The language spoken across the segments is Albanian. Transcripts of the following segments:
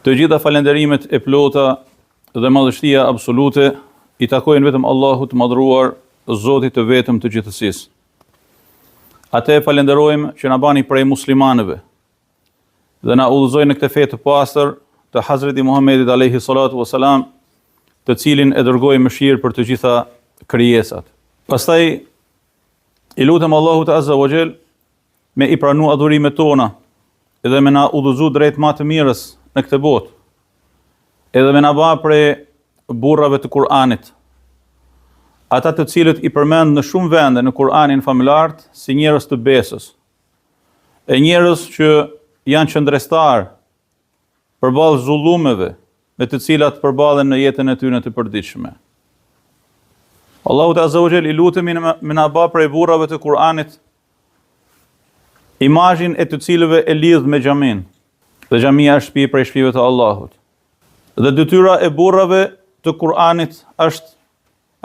Të gjitha falenderimet e plota dhe madhështia absolute i takojnë vetëm Allahut madhruar, Zotit të vetëm të gjithësisë. Atë falenderojmë që na bani prej muslimanëve dhe na udhëzoi në këtë fe të pastër të Hazreti Muhammedit alayhi salatu wasalam, të cilin e dërgoi mëshirë për të gjitha krijesat. Pastaj i lutem Allahut azza wa jall me i pranu adhurimet tona edhe me na udhëzu drejt më të mirës në këtë botë, edhe me na bë prej burrave të Kur'anit, ata të cilët i përmend në shumë vende në Kur'anin familart si njerëz të besës, e njerëz që janë qëndrestar përballë zullumeve me të cilat përballen në jetën e tyre të përditshme. Allahu azza wa jall i lutemi me na bë prej burrave të Kur'anit, imazhin e të cilëve e lidh me xhamin. Dhe xhamia është shtëpi prej shtëpive të Allahut. Dhe detyra e burrave të Kur'anit është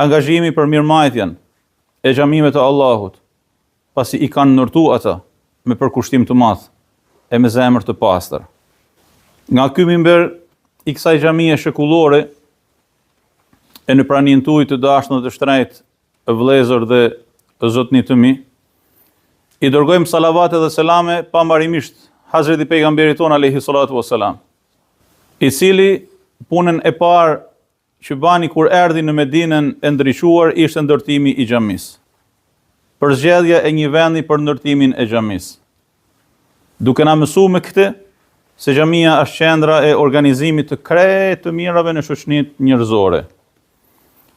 angazhimi për mirëmbajtjen e xhamive të Allahut, pasi i kanë ndërtuar ata me përkushtim të madh e me zemër të pastër. Nga ky mimber i kësaj xhamie shekullore e në praninë tuaj të dashur dhe të shtrenjtë vëllezër dhe zotëni të mi, i dërgojmë salavate dhe selame pambarimisht Hazreti pejgamberit ton alayhi salatu wassalam, i cili punën e parë që bani kur erdhi në Medinën e ndriçuar ishte ndërtimi i xhamisë. Përzgjedhja e një vendi për ndërtimin e xhamisë. Duke na mësuar me këtë se xhamia është qendra e organizimit të krejt të mirave në shoqërinë njerëzore.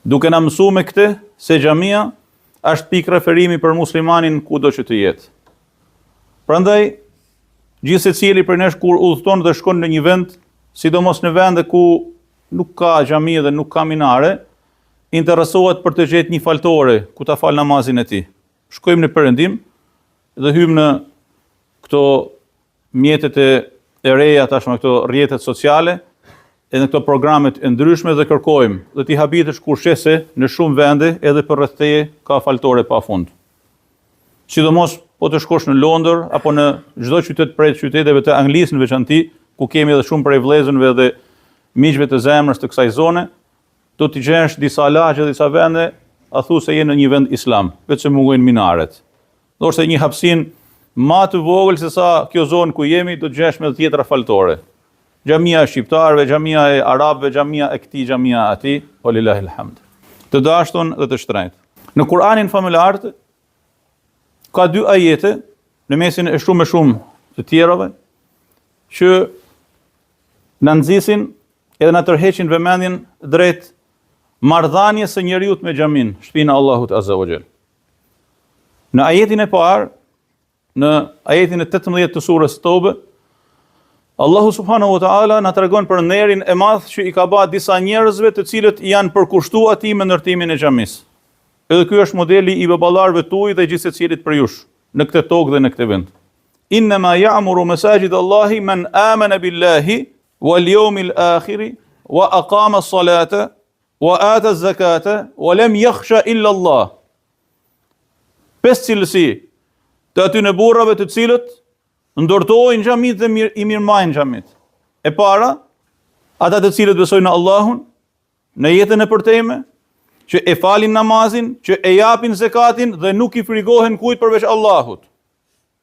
Duke na mësuar me këtë se xhamia është pikë referimi për muslimanin kudo që të jetë. Prandaj, gjithë secili prej nesh kur udhëton dhe shkon në një vend, sidomos në vende ku nuk ka xhami dhe nuk ka minare, interesohet për të gjetë një faltore ku ta fal namazin e tij. Shkojmë në Perëndim dhe hymë në këto mjetet e reja tashmë, këto rrjetet sociale, e në këto programet e ndryshme dhe kërkojmë dhe ti habitesh kur shese në shumë vende edhe për rreth teje ka faltore pafund. Sidomos po të shkosh në Londër apo në çdo qytet prej qyteteve të Anglisë në veçanti, ku kemi edhe shumë prej vëllezërve dhe miqve të zemrës të kësaj zone, do t'i gjesh disa lagje, disa vende, a thu se je në një vend islam, vetë se mungojnë minaret. Do është një hapësinë më të vogël se sa kjo zonë ku jemi, do të gjesh me tjetra faltore. Xhamia e shqiptarëve, xhamia e arabëve, xhamia e këtij, xhamia e atij, walillahil hamd. Të dashur dhe të shtrenjtë. Në Kur'anin familjar ka 2 ajete në mesin e shumë të tjerave që na nxisin edhe na tërheqin vëmendjen drejt marrëdhënies së njeriu me xhamin, shtëpinë e Allahut azza wa jall. Në ajetin e parë, në ajetin e 18 të surës Tobe, Allahu subhanahu wa ta'ala na tregon për nderin e madh që i ka bërë disa njerëzve të cilët janë përkushtuar atij me ndërtimin e xhamisë. Edhe ky është modeli i baballarëve tuaj dhe gjithë secilit për jush në këtë tokë dhe në këtë vend. Innama ya'muru masajid Allahi man amana billahi wal yawmil akhir wa aqama as-salata wa ata az-zakata wa lam yakhsha illa Allah. 5 cilësi të atyre burrave të cilët ndërtojnë xhamit dhe i mirëmbajnë xhamit. E para, ata të cilët besojnë në Allahun, në jetën e përtejme, që e falin namazin, që e japin zekatin dhe nuk i frigohen kujt përveç Allahut.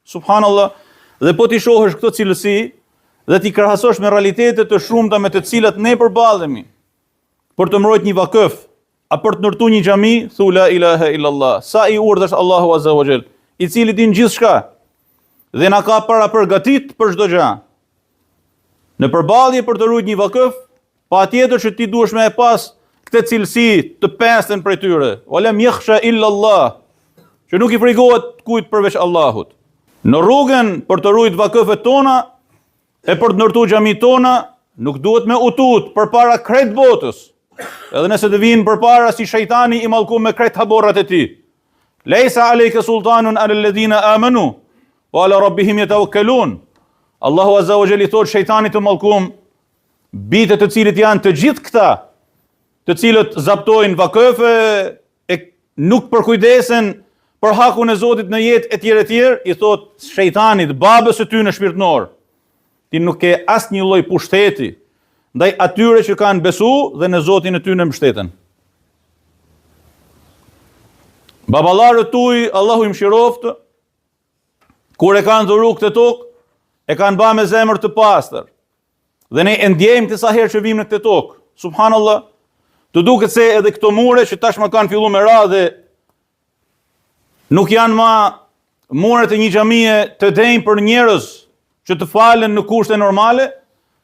Subhanallah, dhe po ti shohësh këto cilësi dhe ti krahasosh me realitetet të shumta me të cilat ne përballemi, për të mbrojtur një vakëf, a për të ndërtuar një xhami, thu la ilaha illallah. Sa i urdhësh Allahu azza wa jall, i cili din gjithçka dhe na ka para përgatit për çdo gjë. Në përballje për të ruajtur një vakëf, patjetër që ti duhesh me e pas këtë cilësi të pesën prej tyre. Walam yakhsha illa Allah, që nuk i frigohet kujt përveç Allahut. Në rrugën për të ruajtur vakëfet tona e për të ndërtuar xhamit tona, nuk duhet me utut përpara krejt botës. Edhe nëse të vinë përpara si shejtani i mallkuar me krejt haborrat e tij. Laysa alayka sultanun ala alladhina amanu wa ala rabbihim yatawakkalun. Allahu azza wa jalla thot shejtanit të mallkuar, bitet të cilit janë të gjithë këta, të cilët zaptojnë vakëfe, e nuk përkujdesen për hakun e Zotit në jetë etj, i thot shejtanit, babës së ty në shpirtnor, ti nuk ke asnjë lloj pushteti, ndaj atyre që kanë besu dhe në Zotin e tyre mbështeten. Baballarët tuaj, Allahu i mëshiroft, kur e kanë dhuru këtë tokë, e kanë ba me zemër të pastër. Dhe ne e ndjejmë të sa herë që vim në këtë tokë. Subhanallah, të duket se edhe këto mure që tashmë kanë filluar me radhë nuk janë ma muret e një xhamie të denjë për njerëz që të falen në kushte normale,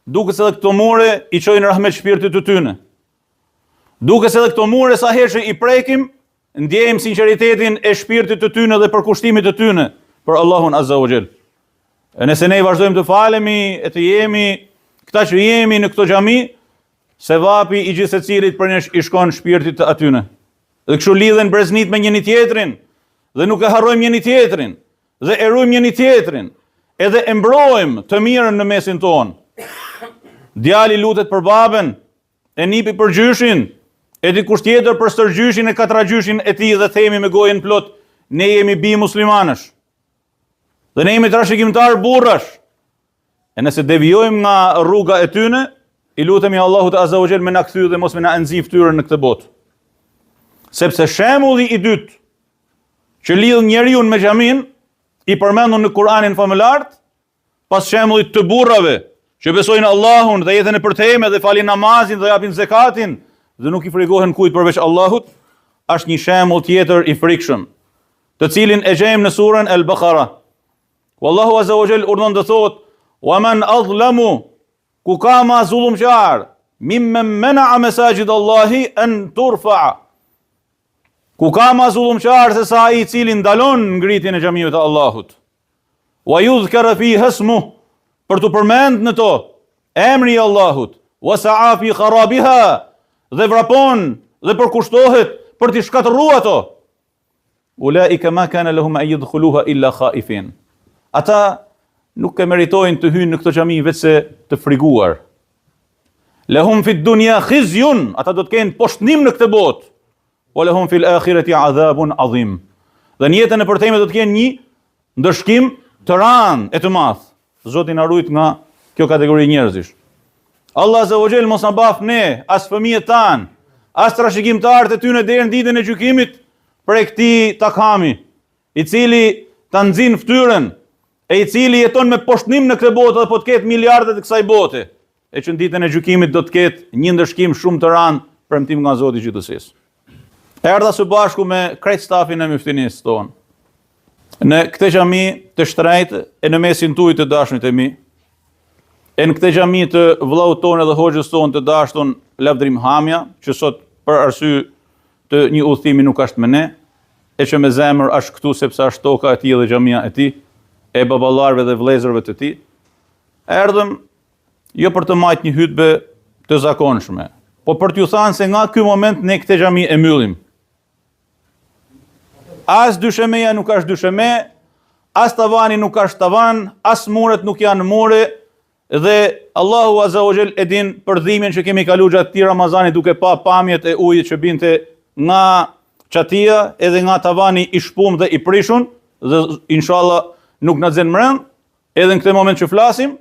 duket se edhe këto mure i çojnë rahmet shpirtit të tyre. Duket se edhe këto mure sa herë që i prekim, ndjejmë sinqeritetin e shpirtit të tyre dhe përkushtimit të tyre për Allahun Azza wa Jall. E nëse ne vazhdojmë të falemi e të jemi këta që jemi në këto xhami, sevapi i gjithë secilit për nesh i shkon shpirtit të atyre. Dhe kështu lidhen breznit me njëri tjetrin, dhe nuk e harrojmë njëri tjetrin, dhe e ruajmë njëri tjetrin, edhe e mbrojmë të mirën në mesin tonë. Djali lutet për baben, e nipi për gjyshin, e dikush tjetër për stërgjyshin e katragjyshin e tij dhe themi me gojën plot, ne jemi bi muslimanësh. Dhe ne jemi trashëgimtar burrash. E nëse devijojmë nga rruga e tyre, i lutemi Allahut Azza wa Jall me na kthy dhe mos me na nxjerr fytyrën në këtë botë. Sepse shembulli i dytë që lidh njeriu me xhamin, i përmendur në Kur'anin famëlart, pas shembullit të burrave që besojnë Allahun dhe jetën e përtejme dhe falin namazin dhe japin zekatin dhe nuk i frigohen kujt përveç Allahut, është një shembull tjetër i frikshëm, të cilin e gjejmë në surën Al-Baqara. Wallahu Azza wa Jall urdhon të thotë: "Wa man azlamu", ku ka ma zullumqar, "mimmen mena'a masajid Allahi an turfa'a", ku ka ma zullumqar se sa ai i cili ndalon ngritjen e xhamive të Allahut. "Wa yudhkara fiha ismuhu", për të përmend në to emri i Allahut, "wa sa'a fi kharabiha", dhe vrapon dhe përkushtohet për t'i shkatërruar ato. "Ulaika ma kana lahum an yadkhuluha illa khaifin", ata nuk e meritojnë të hyjnë në këtë xhami vetëse të friguar. "Lahum fi dunya khizyun", ata do të kenë poshtnim në këtë botë. "Wa lahum fil akhirati adhabun adhim", dhe në jetën e përtejme do të kenë një ndëshkim të rënd e të madh. Zoti na ruajt nga kjo kategori njerëzish. Allah Azza wa Jall mos na baf ne, as fëmijët tan, as trashëgimtarët e tyre deri në ditën e gjykimit për këtij takami, i cili ta nxin fytyrën, e i cili jeton me poshtnim në këtë botë dhe po të ketë miliardet e kësaj bote, e që në ditën e gjykimit do të ketë një ndëshkim shumë të rënd, premtim nga Zoti i gjithësisë. Erdha së bashku me krejt stafin e myftinisë tonë në këtë xhami të shtrejtë e në mesin tuaj të dashnit e mi, e në këtë xhami të vllaut tonë dhe hoxhës tonë të dashtun Lavdrim Hamja, që sot për arsye të një udhëtimi nuk është me ne, e që me zemër është këtu sepse është toka e tij dhe xhamia e tij, e baballarëve dhe vëllezërve të tij. Erdhëm jo për të marrë një hutbë të zakonshme, po për t'ju thënë se nga ky moment ne këtë xhami e mbyllim. As dyshemeja nuk është dysheme, as tavani nuk është tavan, as muret nuk janë mure, dhe Allahu Azza wa Jall e din për dhimbjen që kemi kaluar gjatë këtij Ramazani duke pa pamjet e ujit që binte nga çatia edhe nga tavani i shpum dhe i prishun, dhe inshallah nuk na nxen mrend, edhe në këtë moment që flasim,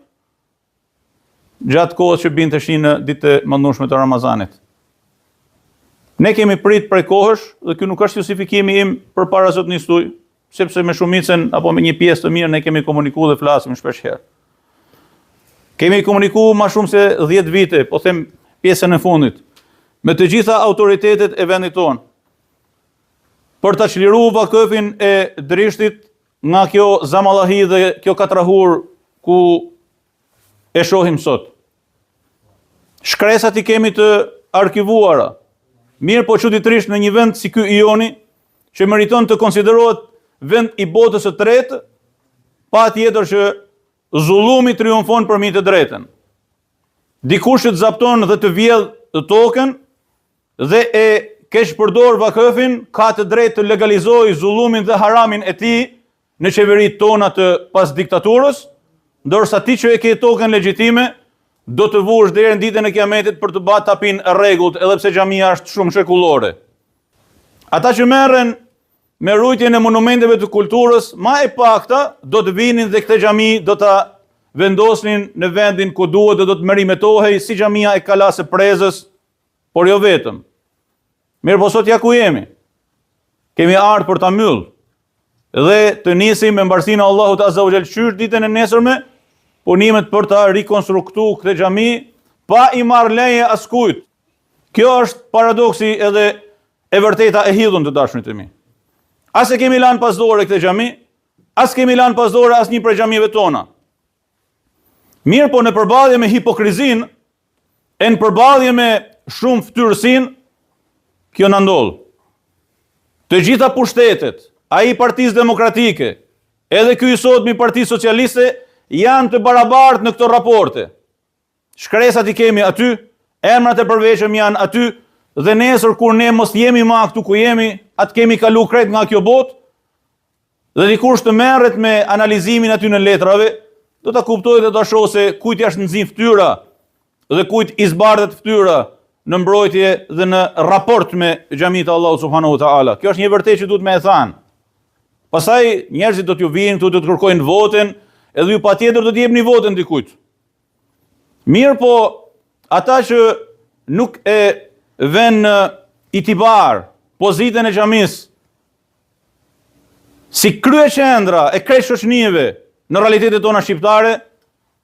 gjatë kohës që binte shi në ditë mëndshme të Ramazanit. Ne kemi prit prej kohësh, dhe kjo nuk është justifikimi im përpara zotënisë tuaj, sepse me shumicën apo me një pjesë të mirë ne kemi komunikuar dhe flasim shpesh herë. Kemi komunikuar më shumë se 10 vite, po them pjesën e fundit, me të gjitha autoritetet e vendit tonë, për ta çliruar vakëfin e Drishtit nga kjo zamallahi dhe kjo katrahur ku e shohim sot. Shkresat i kemi të arkivuara, mirë po çuditërisht në një vend si ky i joni, që meriton të konsiderohet vend i botës së tretë, patjetër që zullumi triumfon përmi të drejtën. Dikush që të zapton dhe të vjedh të tokën dhe e keq përdor vakëfin, ka të drejtë të legalizojë zullumin dhe haramin e tij në qeveritë tona të pas diktaturës, ndërsa ti që e ke tokën legjitime, do të vush deri në ditën e Kiametit për të bërë tapin e rregullt, edhe pse xhamia është shumë shekullore. Ata që merren me rujtjen e monumenteve të kulturës, ma e pakta do të vinin dhe këtë xhami do ta vendosnin në vendin ku duhet dhe do të merimetohej si xhamia e Kalas së Prezës, por jo vetëm. Mirë po sot ja ku jemi. Kemi ardhur për ta mbyll dhe të nisim me mbarsinë e Allahut Azza wa Jall qysh ditën e nesërme punimet për ta rikonstruktuar këtë xhami pa i marrë leje askujt. Kjo është paradoksi edhe e vërteta e hidhun të dashurit e mi. As e kemi lanë pas dore këtë xhami, as kemi lanë pas dore as një prej xhamive tona. Mirë po në përballje me hipokrizin, e në përballje me shumë ftyrësin, kjo na ndodh. Të gjitha pushtetet, ai Partisë Demokratike, edhe ky i sotmi Partisë Socialiste, janë të barabartë në këto raporte. Shkresat i kemi aty, emrat e përveçëm janë aty, dhe nesër kur ne mos jemi ma këtu ku jemi, atë kemi kalu krejt nga kjo botë, dhe dikush të merret me analizimin aty në letrave, do ta kuptojë dhe ta shohë se kujt jashtë nxin fytyra dhe kujt i zbardhet fytyra në mbrojtje dhe në raport me xhaminë e Allahut subhanahu wa taala. Kjo është një vërtetë që duhet me e thënë. Pastaj njerëzit do t'ju vinë këtu, do të kërkojnë votën, edhe ju patjetër do të jepni votën dikujt. Mirë po, ata që nuk e vënë në itibar pozitën e xhamisë si kryeqendra e krejt shoqënive në realitetet tona shqiptare,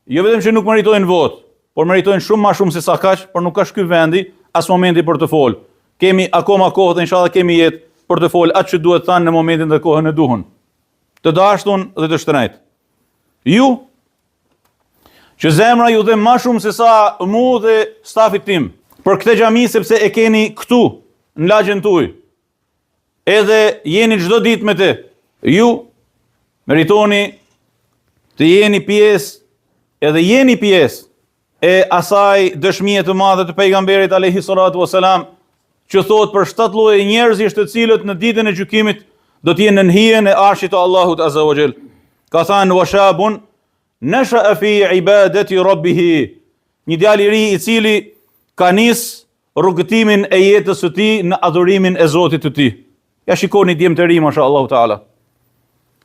jo vetëm që nuk meritojnë votë, por meritojnë shumë ma shumë se sa kaq, por nuk ka ky vendi as momenti për të folë. Kemi akoma kohë dhe inshallah kemi jetë për të folë atë që duhet thanë në momentin dhe kohën e duhun. Të dashtun dhe të shtrenjtë. Ju, që zemra ju dhe ma shumë se sa mu dhe stafit tim, për këtë xhami sepse e keni këtu, në lagjen tuaj, edhe jeni çdo ditë me të, ju meritoni të jeni pjesë, edhe jeni pjesë e asaj dëshmie të madhe të pejgamberit alayhi salatu wasalam, që thot për 7 lloje njerëzish të cilët në ditën e gjykimit do të jenë në hijen e arshit të Allahut azza wa jall. Ka thënë washabun nasha'a fi ibadati rabbih, një djalë i ri i cili ka nis rrugëtimin e jetës së tij në adhurimin e Zotit të tij. Ja shikoni djemt e ri mashallahu taala.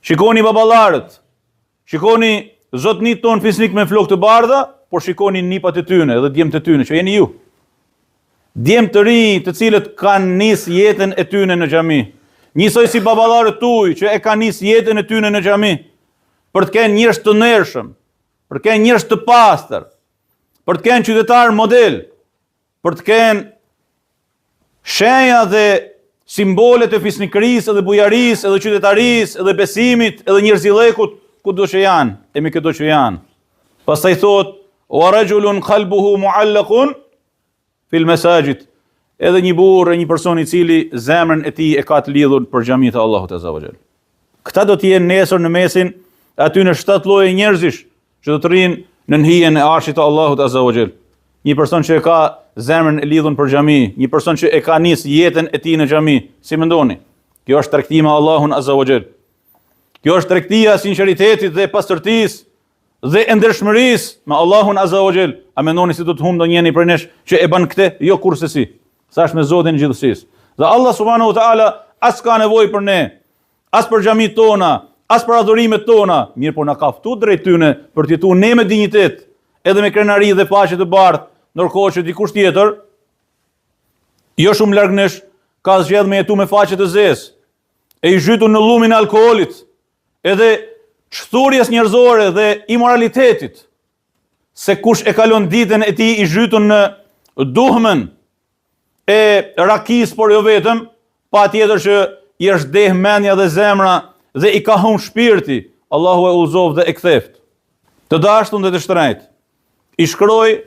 Shikoni baballarët. Shikoni zotnit ton fisnik me flokë të bardha, por shikoni nipat e tyne dhe djemt e tyne, që jeni ju. Djemt të ri të cilët kanë nis jetën e tyne në xhami. Njësoj si baballarët tuaj që e kanë nis jetën e tyne në xhami, për të kenë njerëz të ndershëm, për të kenë njerëz të pastër, për të kenë qytetar model, për të kenë shenja dhe simbole të fisnikërisë edhe bujarisë edhe qytetarisë edhe besimit edhe njerëzillekut kudo që janë, e me këto që janë. Pastaj thot wa rajulun qalbuhu mu'allaqun fil masajid, edhe një burrë, një person i cili zemrën e tij e ka të lidhur për xhaminë e Allahut azza wa jall. Këta do të jenë nesër në mesin aty në 7 lloje njerëzish që do të rrinë në hijen e arshit të Allahut azza wa jall. Një person që e ka zemrën e lidhur për xhami, një person që e ka nis jetën e tij në xhami, si mendoni? Kjo është tregtia me Allahun azza wa jall. Kjo është tregtia e sinqeritetit dhe pastërtisë dhe e ndershmërisë me Allahun azza wa jall. A mendoni se do të humbë ndonjëri prej nesh që e bën këtë? Jo kurse si. Sa është me Zotin e gjithësisë. Dhe Allah subhanahu wa taala as ka nevojë për ne, as për xhamit tona, as për adhurimet tona, mirë po na ka ftuar drejt tyne për të jetuar ne me dinjitet, edhe me krenari dhe paqe të bardhë, ndërkohë që dikush tjetër, jo shumë larg nesh, ka zgjedhur me jetu me faqe të zezë, e i zhytur në llumin e alkoolit, edhe çthurjes njerëzore dhe imoralitetit, se kush e kalon ditën e tij i zhytur në duhmen e rakis, por jo vetëm, patjetër që i është deh mendja dhe zemra dhe i ka humbur shpirti, Allahu e udhëzov dhe e ktheft. Të dashtun dhe të shtrenjtë, i shkroi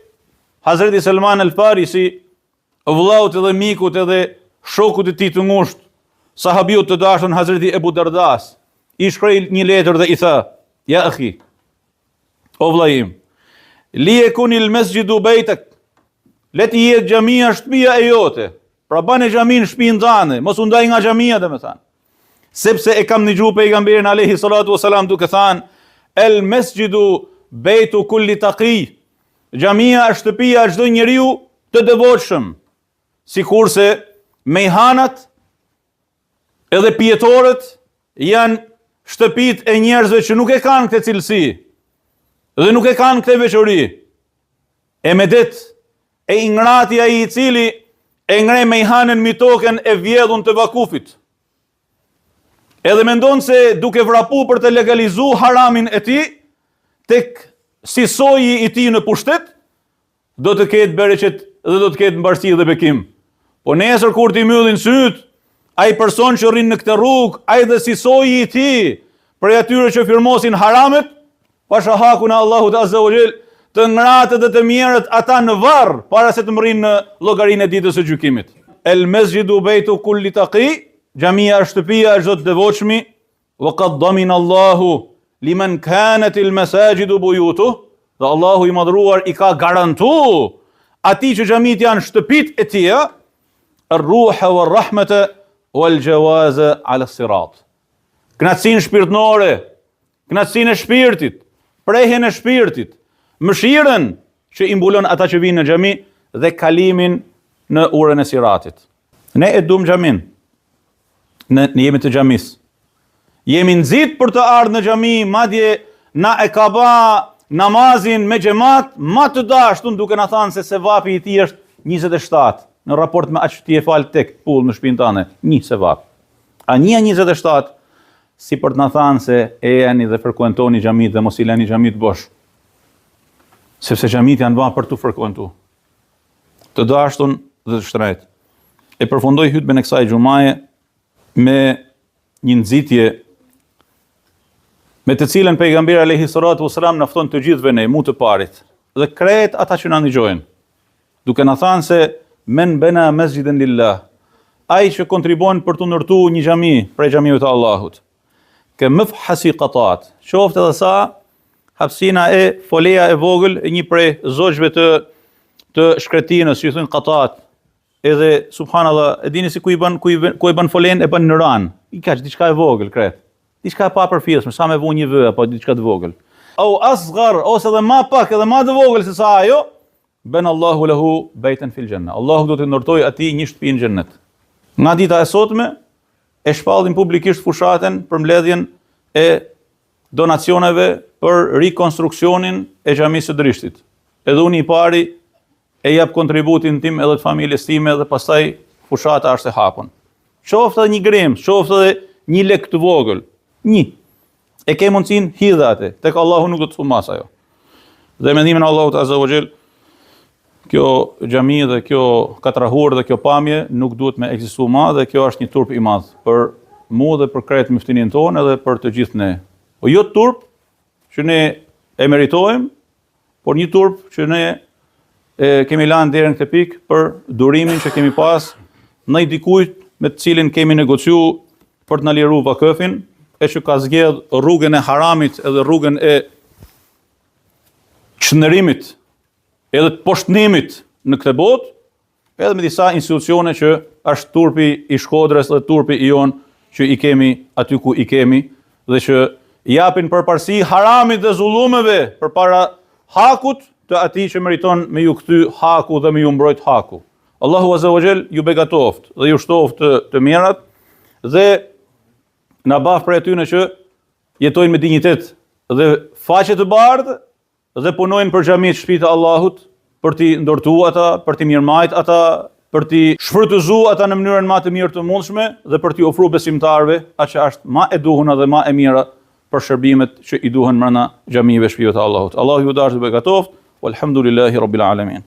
Hazreti Salman al-Farisi, vllaut edhe mikut edhe shokut e tij të ngushtë, sahabiut të dashur Hazreti Ebu Dardas, i shkroi një letër dhe i tha: "Ya akhi, o vllaim, li yakun al-masjidu baytak." Le të jetë xhamia shtëpia e jote. Pra bane xhamin shtëpinë tënde, mos u ndaj nga xhamia domethënë. Sepse e kam dëgjuar pejgamberin alayhi salatu wasalam duke thënë: "El masjidu baytu kulli taqi." Xhamia është shtëpia e çdo njeriu të devotshëm. Sikurse mejhanat edhe pjetorët janë shtëpitë e njerëzve që nuk e kanë këtë cilësi. Dhe nuk e kanë këtë veçori. E me det, e ingrati ai I cili e ngre me I hanën mbi tokën e vjedhun të Vakufit. Edhe mendon se duke vrapu për të legalizu haramin e tij, tek si soji I tij në pushtet, do të ketë bereqet dhe do të ketë mbarësi dhe bekim. Po nesër kur t'i myllin syt, ai person që rrin në këtë rrugë, ai dhe si soji I tij, për atyre që firmosin haramet, pasha hakun e Allahut Azza wa Jell, të ngratët dhe të mirët ata në varr para se të mrinë në llogarinë e ditës së gjykimit. El mesjidu bejtu kulli taqi, xhamia është shtëpia e çdo të devotshmi, wa qad damina Allahu liman kanat al masajidu buyutuh, dhe Allahu I madhruar I ka garantu atij që xhamit janë shtëpitë e tij, ar-ruha war-rahmata wal-jawaza ala sirat. Knatësinë shpirtërore, knatësinë e shpirtit, prehjen e shpirtit, mëshirën që I mbulon ata që vinë në xhami dhe kalimin në urën e siratit. Ne e duam xhamin. Ne jemi të xhamis. Jemi nxit për të ardhur në xhami, madje na e ka bë namazin me xhamat më të dashtun duke na thënë se sevapi I tij është 27 në raport me aq ti e fal tek pull në shtëpinë tënde, një sevap. A 27 si për të na thënë se e jeni dhe frekuentoni xhamit dhe mos I lani xhamit bosh. Sepse xhamit janë bërë për të frekuentuar. Të dashtun dhe të shtrejt. E përfundoj hutben e kësaj xumaje me një nxitje me të cilën pejgamberi alayhi salatu wasalam na fton të gjithëve ne, mu të parit, dhe krejt ata që na ndihjojnë, duke na thënë se men bena masjidan lillah, ai që kontribuon për të ndërtuar një xhami prej xhamive të Allahut, ke mafhasi qatat, qoftë edhe sa hapsina e foleja e vogël e një prej zogjve të shkretinës, që I thon qatat, edhe subhanallahu, e dini si ku I bën folen, e bën në ran, I kaq diçka e vogël kret. Diçka e papërfillshme, sa me vu një vë apo diçka të vogël. Au asghar, ose edhe më pak, edhe më të vogël se sa ajo, ben Allahu lahu bejten fil janna. Allahu do të ndërtoj atij një shtëpi në xhennet. Nga dita e sotme e shpallin publikisht fushatën për mbledhjen e donacioneve për rikonstruksionin e xhamisë së Drishtit. Edhe unë I pari e jap kontributin tim edhe të familjes time dhe pastaj fushata është e hapur. Qoftë edhe një grem, qoftë edhe një lek të vogël, një. E ke mundësin hidhe atë, tek Allahu nuk do të thumas ajo. Dhe mendimin e Allahut Azza wa Jell, kjo xhami dhe kjo katrahur dhe kjo pamje nuk duhet me ekzistuar më dhe kjo është një turp I madh për mua dhe për krejt myftinin tonë edhe për të gjithë ne. Po jo turp që ne e meritojmë, por një turp që ne kemi lanë deri në këtë pikë për durimin që kemi pas ndaj dikujt me të cilin kemi negociuar për të na liruar vakëfin, e që ka zgjedh rrugën e haramit edhe rrugën e çndërimit edhe të poshtënimit në këtë botë, edhe me disa institucione që është turpi I Shkodrës dhe turpi I jon që I kemi aty ku I kemi dhe që japin përparësi haramit dhe zullumeve përpara hakut të atij që meriton me ju kthy haku dhe me ju mbrojt haku. Allahu Azza wa Jell ju begatoft dhe ju shtoft të mirat dhe na baf për atyre që jetojnë me dinjitet dhe faqe të bardhë dhe punojnë për xhamitë shtëpitë Allahut, për t'i ndërtuar ata, për t'i mirëmbajt ata, për t'i shfrytëzuar ata në mënyrën më të mirë të mundshme dhe për t'i ofruar besimtarëve atë që është më e duhur dhe më e mira për shërbimet që I duhen brenda xhamive shtëpive të Allahut. Allahu ju dashur dhe begatoft, walhamdulillahi rabbil alamin.